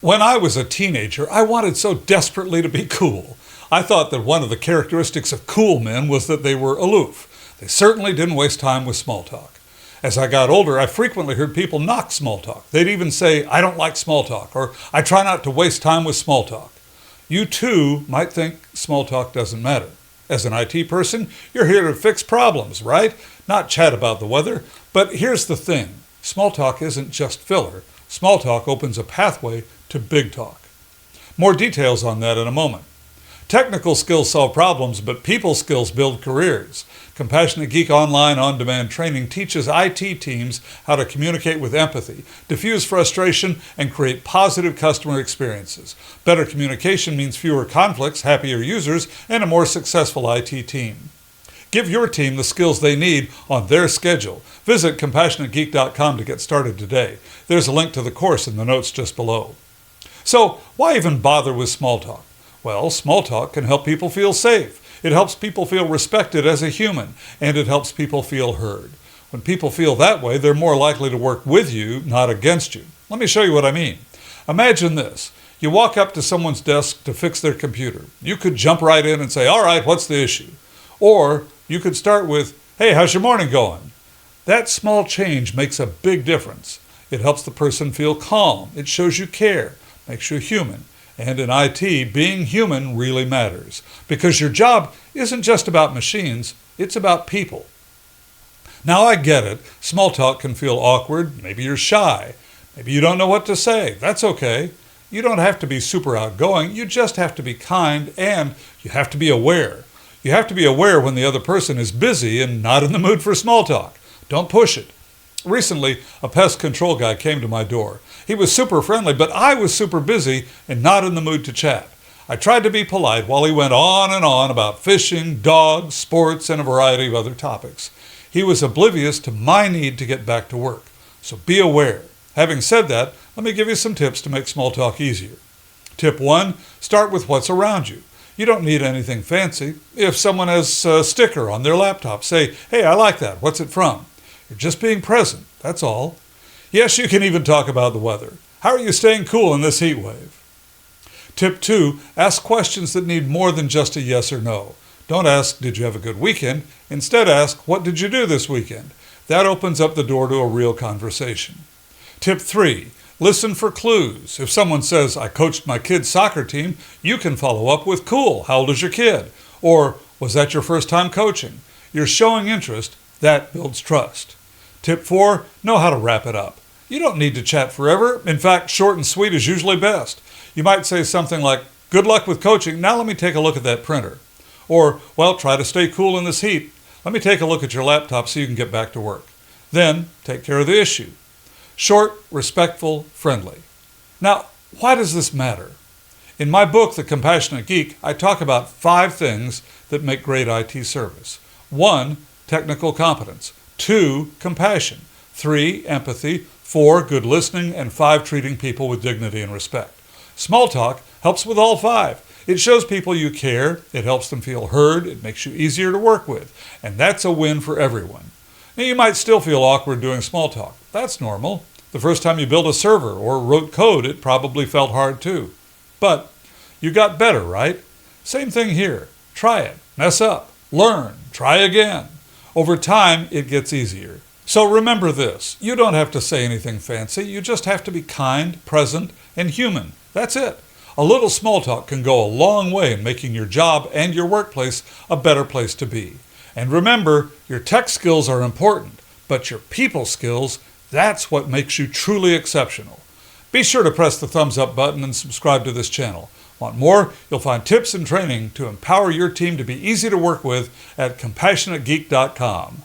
When I was a teenager, I wanted so desperately to be cool. I thought that one of the characteristics of cool men was that they were aloof. They certainly didn't waste time with small talk. As I got older, I frequently heard people knock small talk. They'd even say, "I don't like small talk," or "I try not to waste time with small talk." You too might think small talk doesn't matter. As an IT person, you're here to fix problems, right? Not chat about the weather. But here's the thing. Small talk isn't just filler. Small talk opens a pathway to big talk. More details on that in a moment. Technical skills solve problems, but people skills build careers. Compassionate Geek Online On-Demand Training teaches IT teams how to communicate with empathy, diffuse frustration, and create positive customer experiences. Better communication means fewer conflicts, happier users, and a more successful IT team. Give your team the skills they need on their schedule. Visit CompassionateGeek.com to get started today. There's a link to the course in the notes just below. So, why even bother with small talk? Well, small talk can help people feel safe. It helps people feel respected as a human, and it helps people feel heard. When people feel that way, they're more likely to work with you, not against you. Let me show you what I mean. Imagine this. You walk up to someone's desk to fix their computer. You could jump right in and say, "All right, what's the issue?" Or you could start with, "Hey, how's your morning going?" That small change makes a big difference. It helps the person feel calm. It shows you care, makes you human. And in IT, being human really matters, because your job isn't just about machines, it's about people. Now I get it. Small talk can feel awkward. Maybe you're shy. Maybe you don't know what to say. That's okay. You don't have to be super outgoing. You just have to be kind, and you have to be aware. You have to be aware when the other person is busy and not in the mood for small talk. Don't push it. Recently, a pest control guy came to my door. He was super friendly, but I was super busy and not in the mood to chat. I tried to be polite while he went on and on about fishing, dogs, sports, and a variety of other topics. He was oblivious to my need to get back to work. So be aware. Having said that, let me give you some tips to make small talk easier. Tip 1, start with what's around you. You don't need anything fancy. If someone has a sticker on their laptop, say, "Hey, I like that. What's it from?" You're just being present, that's all. Yes, you can even talk about the weather. How are you staying cool in this heat wave? Tip 2, ask questions that need more than just a yes or no. Don't ask, "Did you have a good weekend?" Instead ask, "What did you do this weekend?" That opens up the door to a real conversation. Tip 3, listen for clues. If someone says, "I coached my kid's soccer team," you can follow up with, "Cool, how old is your kid?" Or, "Was that your first time coaching?" You're showing interest. That builds trust. Tip 4, know how to wrap it up. You don't need to chat forever. In fact, short and sweet is usually best. You might say something like, "Good luck with coaching. Now let me take a look at that printer." Or, "Well, try to stay cool in this heat. Let me take a look at your laptop so you can get back to work." Then, take care of the issue. Short, respectful, friendly. Now, why does this matter? In my book, The Compassionate Geek, I talk about 5 things that make great IT service. 1, technical competence. 2, compassion. 3, empathy. 4, good listening. And 5, treating people with dignity and respect. Small talk helps with all 5. It shows people you care. It helps them feel heard. It makes you easier to work with. And that's a win for everyone. Now, you might still feel awkward doing small talk. That's normal. The first time you built a server or wrote code, it probably felt hard too. But you got better, right? Same thing here. Try it. Mess up. Learn. Try again. Over time, it gets easier. So remember this. You don't have to say anything fancy. You just have to be kind, present, and human. That's it. A little small talk can go a long way in making your job and your workplace a better place to be. And remember, your tech skills are important, but your people skills, that's what makes you truly exceptional. Be sure to press the thumbs up button and subscribe to this channel. Want more? You'll find tips and training to empower your team to be easy to work with at CompassionateGeek.com.